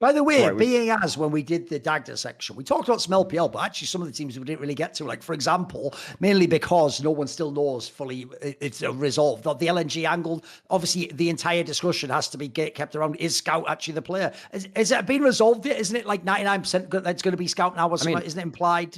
By the way, Right, being as when we did the Dagda section, we talked about some LPL, but actually some of the teams we didn't really get to, like, for example, mainly because no one still knows fully it's resolved. The LNG angle, obviously the entire discussion has to be kept around, is Scout actually the player? Is it been resolved yet? Isn't it like 99% that's going to be Scout now? Isn't it implied?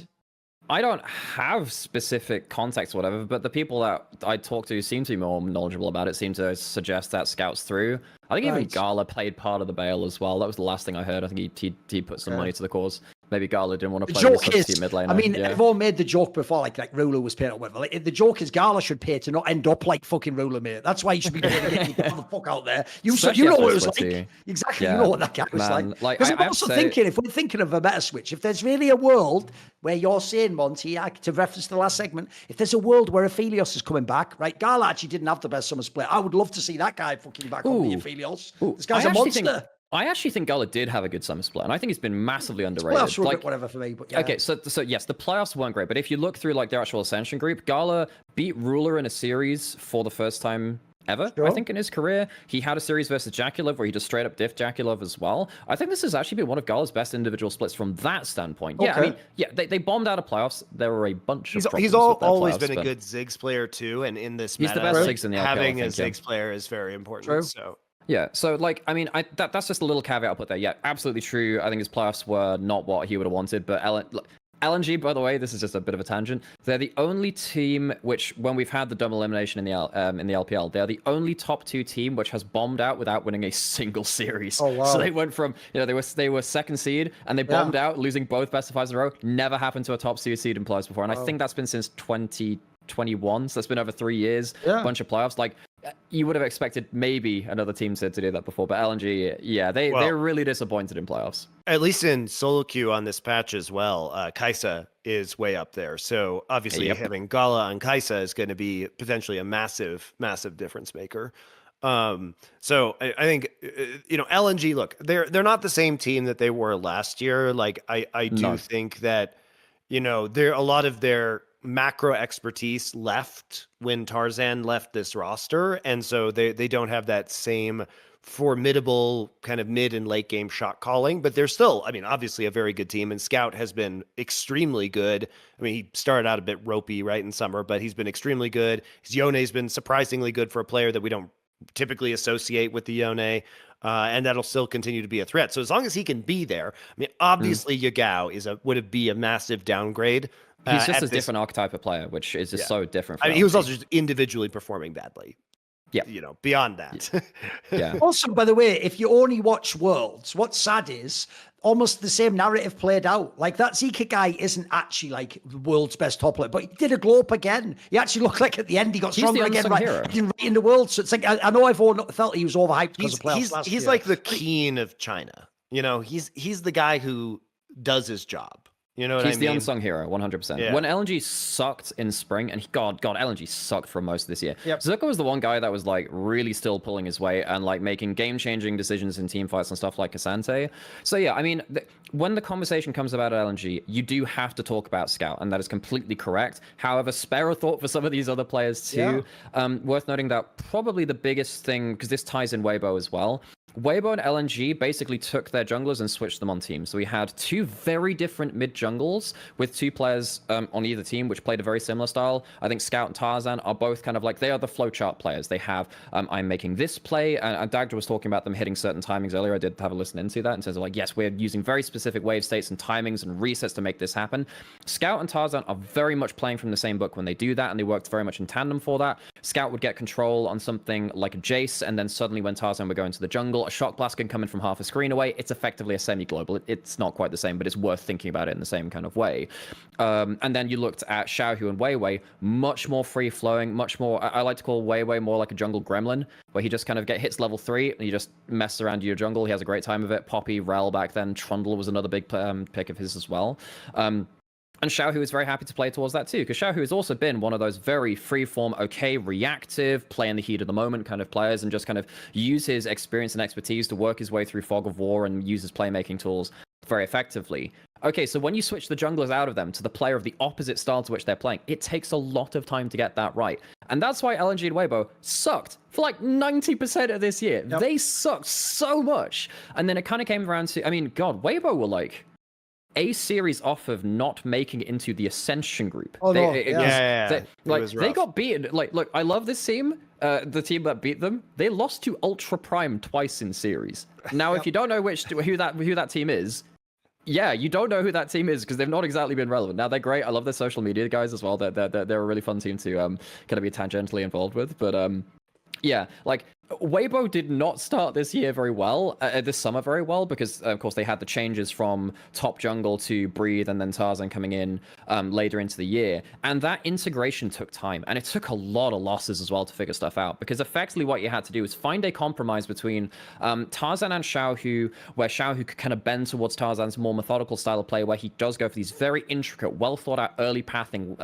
I don't have specific context or whatever, but the people that I talk to seem to be more knowledgeable about it, seem to suggest that Scout's through. I think even Gala played part of the bail as well. That was the last thing I heard. I think he put some money to the cause. Maybe Gala didn't want to play with the substitute mid laner. I mean, everyone made the joke before, like Ruler was paid or whatever. Like, the joke is Gala should pay to not end up like fucking Ruler, mate. That's why you should be getting the fuck out there. You know what it was like. Exactly, you know what that guy was like. Because I'm also thinking, if we're thinking of a meta switch, if there's really a world where you're saying, Monty, to reference to the last segment, if there's a world where Aphelios is coming back, right? Gala actually didn't have the best summer split. I would love to see that guy fucking back on the Aphelios. This guy's a monster. I actually think Gala did have a good summer split, and I think he's been massively underrated. Playoffs were whatever for me, but yeah. Okay, so yes, the playoffs weren't great, but if you look through like their actual Ascension group, Gala beat Ruler in a series for the first time ever, I think, in his career. He had a series versus Jaculov where he just straight up diffed Jaculov as well. I think this has actually been one of Gala's best individual splits from that standpoint. Yeah, I mean, they bombed out of playoffs. There were a bunch of problems. He's always been a good Ziggs player too, and in this meta, he's the best Ziggs in the LPL, having a Ziggs player is very important. So. Yeah, so like, I mean, that's just a little caveat I'll put there. Yeah, absolutely true. I think his playoffs were not what he would have wanted, but LNG, by the way, this is just a bit of a tangent. They're the only team which, when we've had the double elimination in the LPL, they're the only top 2 team which has bombed out without winning a single series. Oh wow! So they went from, they were second seed and they bombed out, losing both best of 5s in a row. Never happened to a top 2 seed in playoffs before, and I think that's been since 2021. So that's been over 3 years. A bunch of playoffs. Like, you would have expected maybe another team to do that before, but LNG, yeah, they're really disappointed in playoffs. At least in solo queue on this patch as well, Kai'Sa is way up there. So obviously having Gala on Kai'Sa is going to be potentially a massive difference maker. So I think, LNG, look, they're not the same team that they were last year. Like I do think that, there a lot of their macro expertise left when Tarzan left this roster, and so they don't have that same formidable kind of mid and late game shot calling, but they're still, I mean, obviously a very good team, and Scout has been extremely good. I mean, he started out a bit ropey right in summer, but he's been extremely good. His Yone's been surprisingly good for a player that we don't typically associate with the Yone, and that'll still continue to be a threat. So as long as he can be there, I mean, obviously Yagao would be a massive downgrade. He's just a different archetype of player, which is just so different. I mean, he was also just individually performing badly. Yeah. Beyond that. Yeah. Also, by the way, if you only watch Worlds, what's sad is almost the same narrative played out. Like, that Zika guy isn't actually like the world's best top player, but he did a glow up again. He actually looked like at the end he got stronger again, right in the world. So it's like, I know everyone felt he was overhyped because of playoffs last year. He's like the Keen of China. He's the guy who does his job. You know what I mean? He's the unsung hero, 100%. Yeah. When LNG sucked in spring, and God, LNG sucked for most of this year. Zuko was the one guy that was like really still pulling his weight and like making game-changing decisions in team fights and stuff like Asante. So yeah, I mean, when the conversation comes about LNG, you do have to talk about Scout, and that is completely correct. However, spare a thought for some of these other players too. Worth noting that probably the biggest thing, because this ties in Weibo as well, Weibo and LNG basically took their junglers and switched them on teams. So we had 2 very different mid jungles with 2 players on either team, which played a very similar style. I think Scout and Tarzan are both kind of like, they are the flowchart players. They have, I'm making this play, and Dagda was talking about them hitting certain timings earlier. I did have a listen into that in terms of like, yes, we're using very specific wave states and timings and resets to make this happen. Scout and Tarzan are very much playing from the same book when they do that, and they worked very much in tandem for that. Scout would get control on something like a Jace, and then suddenly when Tarzan would go into the jungle, a Shock Blast can come in from half a screen away. It's effectively a semi-global. It's not quite the same, but it's worth thinking about it in the same kind of way. And then you looked at Xiao and Weiwei, much more free-flowing, much more, I like to call Weiwei more like a jungle gremlin, where he just kind of hits level 3, and you just mess around your jungle. He has a great time of it. Poppy, Rel back then, Trundle was another big pick of his as well. And Xiao is very happy to play towards that too, because Xiao has also been one of those very freeform, okay, reactive, play in the heat of the moment kind of players, and just kind of use his experience and expertise to work his way through Fog of War and use his playmaking tools very effectively. Okay, so when you switch the junglers out of them to the player of the opposite style to which they're playing, it takes a lot of time to get that right. And that's why LNG and Weibo sucked for like 90% of this year. Yep. They sucked so much. And then it kind of came around to, I mean, God, Weibo were like a series off of not making it into the Ascension group. Oh, no. They got beaten. Like, look, I love this team. The team that beat them, they lost to Ultra Prime twice in series. Now, if you don't know who that team is, yeah, you don't know who that team is because they've not exactly been relevant. Now they're great. I love their social media guys as well. They're a really fun team to kind of be tangentially involved with. But yeah, like Weibo did not start this year very well, this summer very well, because of course they had the changes from top jungle to Breathe and then Tarzan coming in later into the year. And that integration took time, and it took a lot of losses as well to figure stuff out, because effectively what you had to do is find a compromise between Tarzan and Xiao, where Xiao could kind of bend towards Tarzan's more methodical style of play, where he does go for these very intricate, well thought out early pathing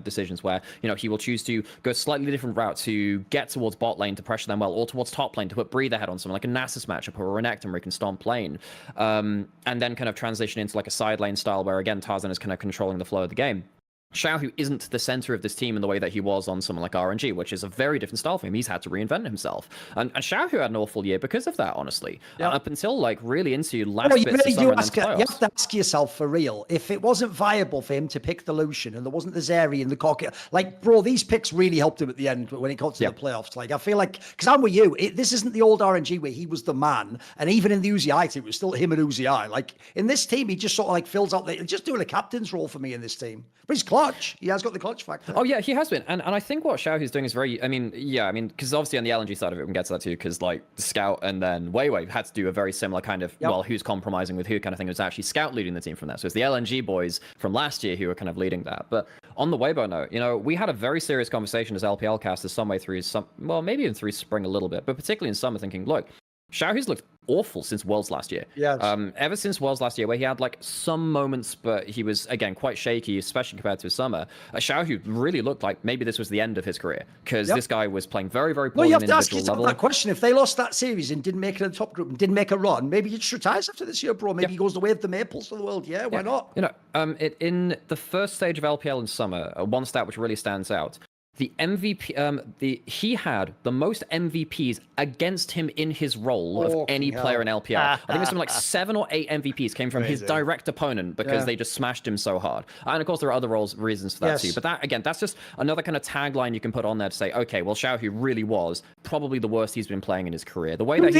decisions, where, you know, he will choose to go a slightly different route to get towards bot lane to pressure them well, or towards top lane to put Breathe ahead on someone like a Nasus matchup or a Renekton where he can stomp lane, and then kind of transition into like a side lane style where again Tarzan is kind of controlling the flow of the game. Xiao isn't the center of this team in the way that he was on someone like RNG, which is a very different style for him. He's had to reinvent himself. And Xiao had an awful year because of that, honestly. Up until like really into last bits of summer and then playoffs. You have to ask yourself for real, if it wasn't viable for him to pick the Lucian and there wasn't the Zeri and the Corki, like, bro, these picks really helped him at the end when it got to the playoffs. Like, I feel like, because I'm with you, this isn't the old RNG where he was the man, and even in the Uzi team, it was still him and Uzi. Like, in this team, he just sort of like fills out just doing a captain's role for me in this team. But he's clutch. He has got the clutch factor. Oh yeah, he has been, and I think what Xiao is doing is very, I mean, because obviously on the LNG side of it, we can get to that too, because like Scout and then Weiwei had to do a very similar kind of, well, who's compromising with who kind of thing. It was actually Scout leading the team from that. So it's the LNG boys from last year who were kind of leading that. But on the Weibo note, you know, we had a very serious conversation as LPL casters some way through well, maybe even through spring a little bit, but particularly in summer, thinking, look, Xiaohu's looked awful since Worlds last year. Yeah. Ever since Worlds last year, where he had like some moments, but he was again quite shaky, especially compared to his summer. Xiaohu really looked like maybe this was the end of his career, because this guy was playing very, very poorly. Well, you have to ask yourself that question. If they lost that series and didn't make it in the top group and didn't make a run, maybe he just retires after this year, bro. Maybe he goes the way of the Maples of the world. Yeah, why not? You know, in the first stage of LPL in summer, one stat which really stands out. The MVP, he had the most MVPs against him in his role of any player in LPL. I think it was something like 7 or 8 MVPs came from his direct opponent because they just smashed him so hard. And of course, there are other reasons for that too. But that, again, that's just another kind of tagline you can put on there to say, okay, well, Xiaohu really was probably the worst he's been playing in his career. The way that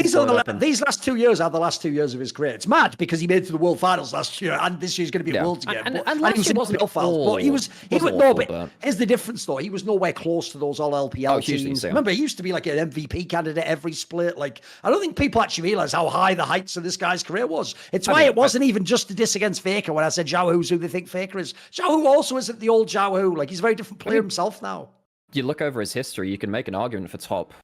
these last 2 years are the last 2 years of his career. It's mad because he made it to the World Finals last year, and this year's going to be Worlds again. And last year wasn't awful. But he was no. But here's the difference, though. He was nowhere close to those all LPL teams. Remember, he used to be like an MVP candidate every split. Like, I don't think people actually realize how high the heights of this guy's career was. It's why it wasn't even just a diss against Faker when I said Zhao Hu's who they think Faker is. Zhao Hu also isn't the old Zhao Hu. Like, he's a very different player himself now. You look over his history, you can make an argument for top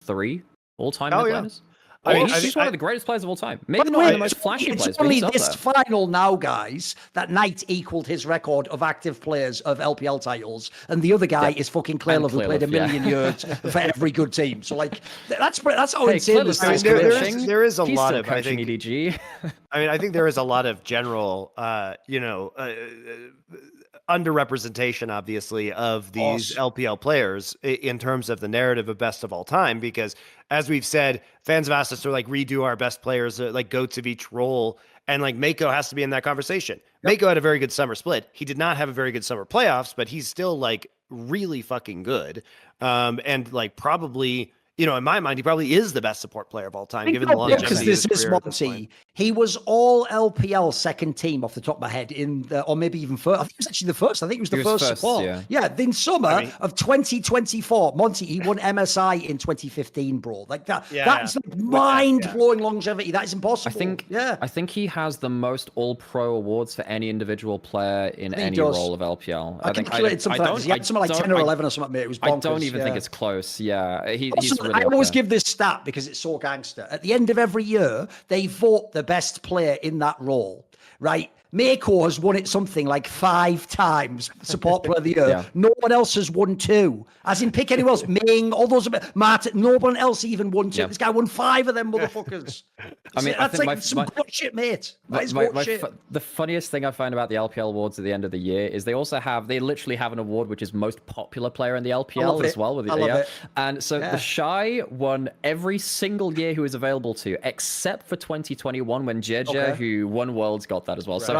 3 all-time mid-laners. I mean, he's one of the greatest players of all time. Maybe not the most flashy players. It's only this final now, guys, that Knight equaled his record of active players of LPL titles, and the other guy is fucking Clearlove, who played a million years for every good team. So, like, that's how insane this is. There is a lot of, I think, EDG. I mean, I think there is a lot of general, underrepresentation, obviously, of these LPL players in terms of the narrative of best of all time, because as we've said, fans have asked us to like redo our best players, like goats of each role, and like Mako has to be in that conversation. Mako had a very good summer split. He did not have a very good summer playoffs, but he's still like really fucking good, and like probably, you know, in my mind, he probably is the best support player of all time, given the longevity. Because this is Monty. He was all LPL second team off the top of my head or maybe even first. I think it was actually the first. I think it was the first support. Yeah. In summer of 2024, Monty, he won MSI in 2015, bro. Like that. That's like mind-blowing longevity. That is impossible. I think he has the most All-Pro awards for any individual player in any role of LPL. I calculated something. He had something like 10 or 11 or something. It was bonkers. I don't even think it's close. Yeah, he's really I always give this stat because it's so gangster. At the end of every year, they vote the best player in that role. right? Mako has won it something like 5 times, support player of the year. No one else has won 2. As in, pick anyone else. Ming, all those, Martin, no one else even won 2. This guy won 5 of them motherfuckers. I mean, that's like some bullshit, mate. That is bullshit. The funniest thing I find about the LPL awards at the end of the year is they literally have an award which is most popular player in the LPL as well. I love it. And so the Shy won every single year he was available to, except for 2021 when Jeja, who won Worlds, got that as well. So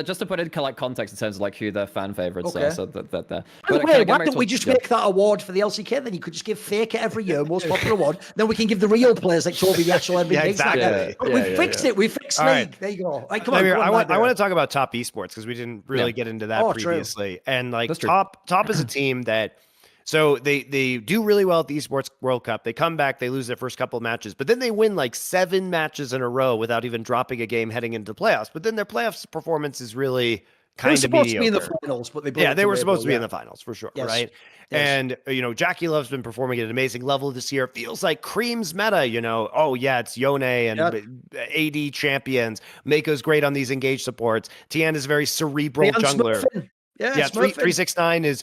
just to put it in like context in terms of like who their fan favorites are. So that. Why don't we just make that award for the LCK? Then you could just give Fake it every year, most popular award. Then we can give the real players like Toby, Rajcula, and exactly. We fixed it. We fixed League. There you go. Right, come on, I want to talk about Top Esports because we didn't really get into that previously. True. And like Top is a team that. So they do really well at the Esports World Cup. They come back, they lose their first couple of matches, but then they win like 7 matches in a row without even dropping a game heading into the playoffs. But then their playoffs performance is really kind of mediocre. They were supposed to be in the finals, but they were supposed to be in the finals for sure, right? Yes. And Jackie Love's been performing at an amazing level this year. Feels like Cream's meta, Oh yeah, it's Yone and AD champions. Mako's great on these engaged supports. Tian is a very cerebral jungler. Yeah, 369 is.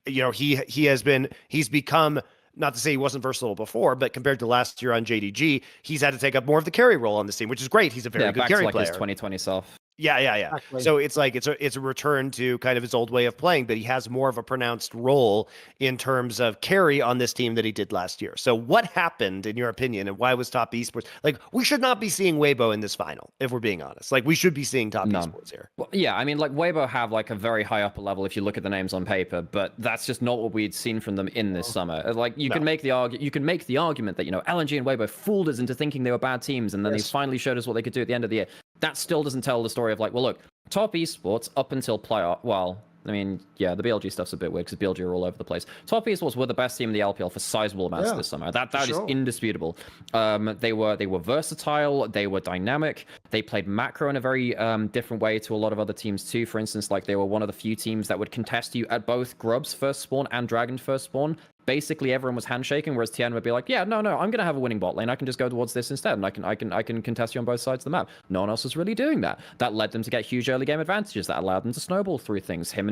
He's become, not to say he wasn't versatile before, but compared to last year on JDG, he's had to take up more of the carry role on this team, which is great. He's a very good carry player. His 2020 self. Yeah. Exactly. So it's like it's a return to kind of his old way of playing, but he has more of a pronounced role in terms of carry on this team that he did last year. So what happened, in your opinion, and why was Top Esports like? We should not be seeing Weibo in this final, if we're being honest. Like we should be seeing Top Esports here. Well, yeah, I mean, like Weibo have like a very high upper level if you look at the names on paper, but that's just not what we'd seen from them in this summer. Like you can make the argument that LNG and Weibo fooled us into thinking they were bad teams, and then they finally showed us what they could do at the end of the year. That still doesn't tell the story of like, well, look, Top Esports up until playoff. Well, I mean, yeah, the BLG stuff's a bit weird because BLG are all over the place. Top Esports were the best team in the LPL for sizable amounts this summer. That is indisputable. They were versatile. They were dynamic. They played macro in a very different way to a lot of other teams too. For instance, like they were one of the few teams that would contest you at both Grub's first spawn and Dragon's first spawn. Basically, everyone was handshaking, whereas Tian would be like, "Yeah, no, I'm gonna have a winning bot lane. I can just go towards this instead, and I can contest you on both sides of the map." No one else was really doing that. That led them to get huge early game advantages. That allowed them to snowball through things. Him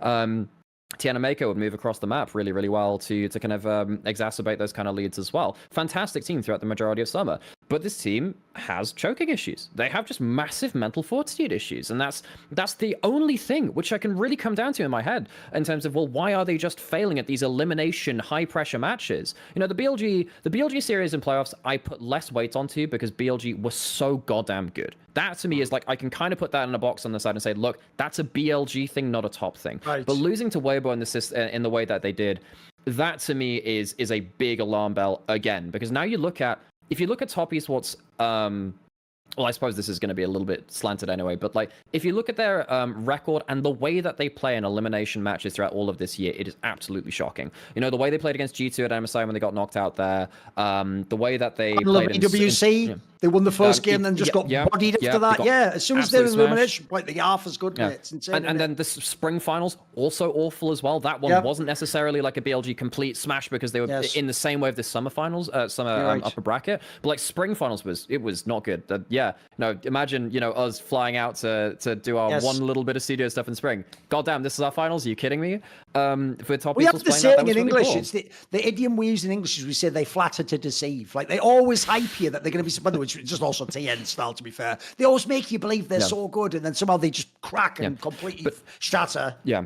and Tian and Mako would move across the map really, really well to kind of exacerbate those kind of leads as well. Fantastic team throughout the majority of summer. But this team has choking issues. They have just massive mental fortitude issues. And that's the only thing which I can really come down to in my head in terms of, well, why are they just failing at these elimination high-pressure matches? The BLG series and playoffs, I put less weight onto because BLG was so goddamn good. That to me is like, I can kind of put that in a box on the side and say, look, that's a BLG thing, not a top thing. Right. But losing to Weibo in the way that they did, that to me is a big alarm bell again. Because now if you look at Top Esports, well, I suppose this is going to be a little bit slanted anyway, but like if you look at their record and the way that they play in elimination matches throughout all of this year, it is absolutely shocking. The way they played against G2 at MSI when they got knocked out there, the way that they played in WC. They won the first game, then just got bodied after that. As soon as they're in elimination, like the half as good. It's insane. And then the spring finals, also awful as well. That one wasn't necessarily like a BLG complete smash because they were in the same way of the summer finals, upper bracket. But like spring finals was not good. Imagine us flying out to do our one little bit of studio stuff in spring. God damn, this is our finals. Are you kidding me? For Top we have the saying in English. Cool. It's the idiom we use in English is we say they flatter to deceive. Like they always hype you that they're going to be. By the way, it's just also TN style. To be fair, they always make you believe they're so good, and then somehow they just crack and completely shatter. Yeah.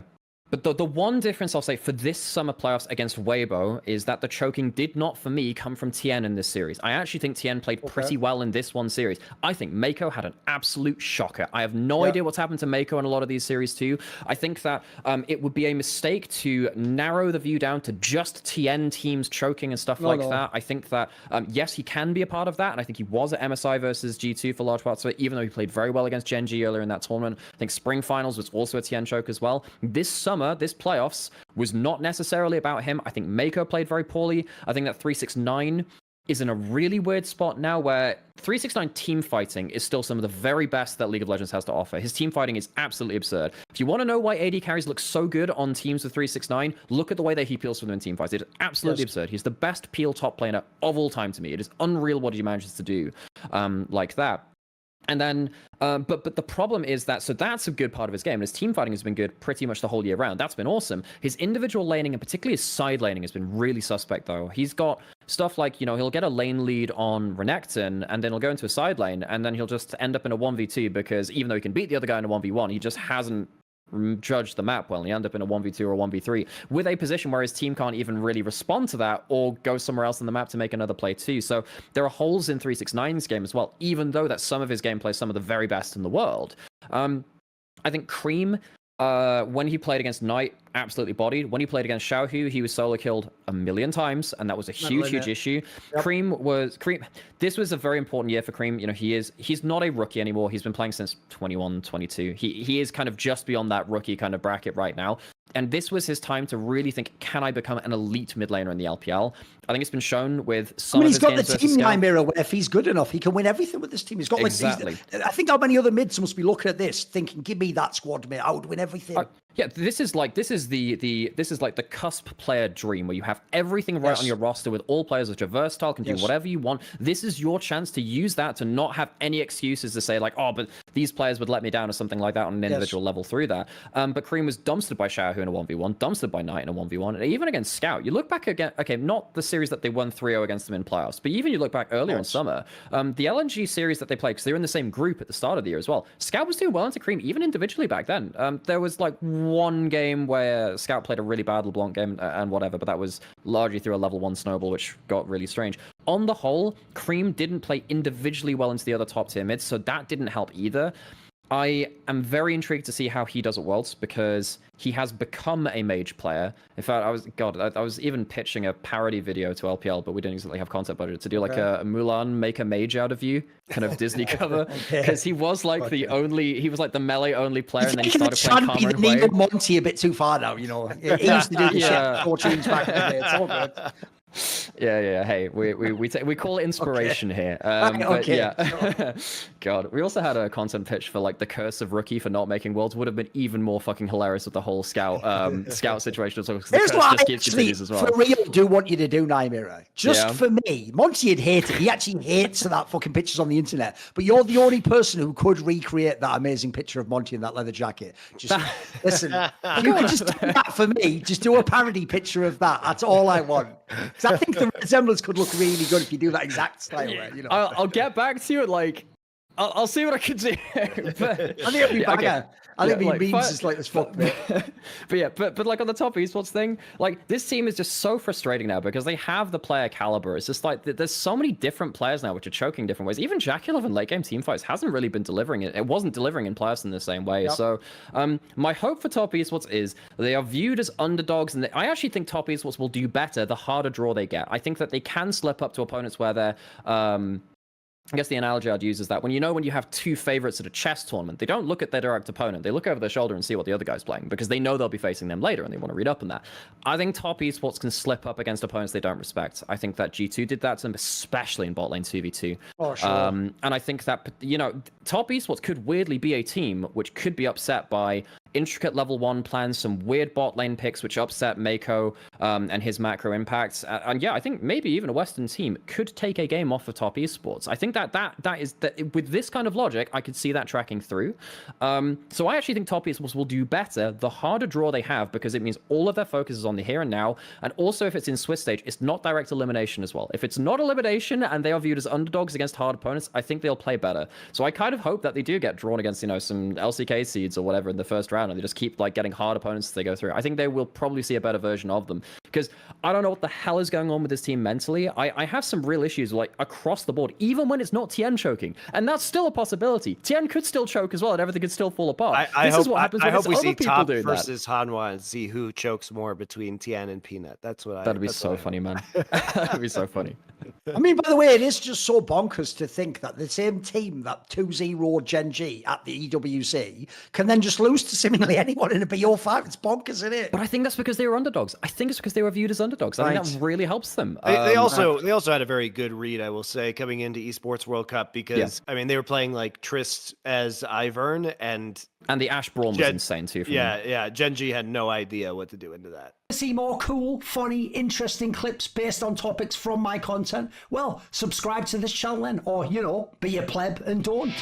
But the one difference I'll say for this summer playoffs against Weibo is that the choking did not, for me, come from Tien in this series. I actually think Tien played pretty well in this one series. I think Mako had an absolute shocker. I have no idea what's happened to Mako in a lot of these series too. I think that it would be a mistake to narrow the view down to just Tien teams choking and stuff that. I think that, yes, he can be a part of that, and I think he was at MSI versus G2 for large parts of it, even though he played very well against Gen G earlier in that tournament. I think Spring Finals was also a Tien choke as well. This summer, this playoffs was not necessarily about him. I think Mako played very poorly. I think that 369 is in a really weird spot now where 369 team fighting is still some of the very best that League of Legends has to offer. His team fighting is absolutely absurd. If you want to know why AD carries look so good on teams with 369, look at the way that he peels for them in team fights. It is absolutely absurd. He's the best peel top laner of all time to me. It is unreal what he manages to do like that. And then, but the problem is that, so that's a good part of his game. His team fighting has been good pretty much the whole year round. That's been awesome. His individual laning, and particularly his side laning, has been really suspect, though. He's got stuff like, he'll get a lane lead on Renekton, and then he'll go into a side lane, and then he'll just end up in a 1v2, because even though he can beat the other guy in a 1v1, he just hasn't judge the map well, and he end up in a 1v2 or a 1v3 with a position where his team can't even really respond to that or go somewhere else on the map to make another play too. So there are holes in 369's game as well, even though that some of his gameplay is some of the very best in the world. I think Cream, when he played against Knight, absolutely bodied. When he played against Xiao, he was solo killed a million times, and that was a huge issue. Yep. Cream. This was a very important year for Cream. He's not a rookie anymore. He's been playing since 21, 22. He is kind of just beyond that rookie kind of bracket right now. And this was his time to really think, can I become an elite mid laner in the LPL? I think it's been shown with some of his games. He's got the team Nymera where if he's good enough, he can win everything with this team. He's got exactly. I think how many other mids must be looking at this, thinking, give me that squad mate, I would win everything. Yeah, this is like the cusp player dream where you have everything right on your roster with all players which are versatile, can do whatever you want. This is your chance to use that to not have any excuses to say like, oh, but these players would let me down or something like that on an individual level through that. But Cream was dumpstered by Shiau in a 1v1, dumpstered by Knight in a 1v1, and even against Scout. You look back again, okay, not the series that they won 3-0 against them in playoffs, but even you look back earlier in summer, the LNG series that they played, because they were in the same group at the start of the year as well. Scout was doing well into Cream, even individually back then. There was like one game where Scout played a really bad LeBlanc game and whatever, but that was largely through a level 1 snowball, which got really strange. On the whole, Cream didn't play individually well into the other top tier mids, so that didn't help either. I am very intrigued to see how he does at Worlds, because he has become a mage player. In fact, I was even pitching a parody video to LPL, but we didn't exactly have content budget to do like a Mulan make a mage out of you kind of Disney cover, because he was like he was like the melee only player, and then he started playing Karma and Way. Monty a bit too far now, He used to do the shit fortunes back in the day. It's all good. Yeah. Hey, we call it inspiration here. But yeah. God, we also had a content pitch for like the curse of rookie for not making worlds. Would have been even more fucking hilarious with the whole scout situation. So the curse just keeps continues as well. For real, do want you to do, Nymera. Just for me, Monty would hate it. He actually hates that fucking pictures on the internet. But you're the only person who could recreate that amazing picture of Monty in that leather jacket. Just listen, you can just do that for me. Just do a parody picture of that. That's all I want. I think the resemblance could look really good if you do that exact style. I'll get back to you. Like, I'll see what I can do. But, I think it'll be banger. I think the memes is like this fuck. But like on the top esports thing, like this team is just so frustrating now because they have the player caliber. It's just like there's so many different players now which are choking different ways. Even Rajcula in late game team fights hasn't really been delivering it. It wasn't delivering in playoffs in the same way. Yep. So my hope for top esports is they are viewed as underdogs, and I actually think top esports will do better the harder draw they get. I think that they can slip up to opponents where they're I guess the analogy I'd use is that when you have two favorites at a chess tournament, they don't look at their direct opponent. They look over their shoulder and see what the other guy's playing because they know they'll be facing them later and they want to read up on that. I think top esports can slip up against opponents they don't respect. I think that G2 did that to them, especially in bot lane 2v2. Oh, sure. And I think that, top esports could weirdly be a team which could be upset by intricate level 1 plans, some weird bot lane picks which upset Mako and his macro impacts. And yeah, I think maybe even a Western team could take a game off of top esports. I think that is with this kind of logic, I could see that tracking through. So I actually think top esports will do better the harder draw they have, because it means all of their focus is on the here and now. And also if it's in Swiss stage, it's not direct elimination as well. If it's not elimination and they are viewed as underdogs against hard opponents, I think they'll play better. So I kind of hope that they do get drawn against, some LCK seeds or whatever in the first round, and they just keep like getting hard opponents as they go through. I think they will probably see a better version of them, because I don't know what the hell is going on with this team mentally. I have some real issues like across the board, even when it's not Tien choking, and that's still a possibility. Tien could still choke as well, and everything could still fall apart. I hope we see Top versus Hanwha and see who chokes more between Tien and Peanut. That'd be so funny, man. That'd be so funny. I mean, by the way, it is just so bonkers to think that the same team that 2-0 Gen G at the EWC can then just lose to seemingly anyone in a BO5. It's bonkers, isn't it? But I think that's because they were underdogs. I think it's because they were viewed as underdogs. I think that really helps them. They also had a very good read, I will say, coming into Esports World Cup, because I mean they were playing like Trist as Ivern, and the Ash Braum was insane too. Yeah. Gen G had no idea what to do into that. to see more cool, funny, interesting clips based on topics from my content? Well, subscribe to this channel then, or, you know, be a pleb and don't.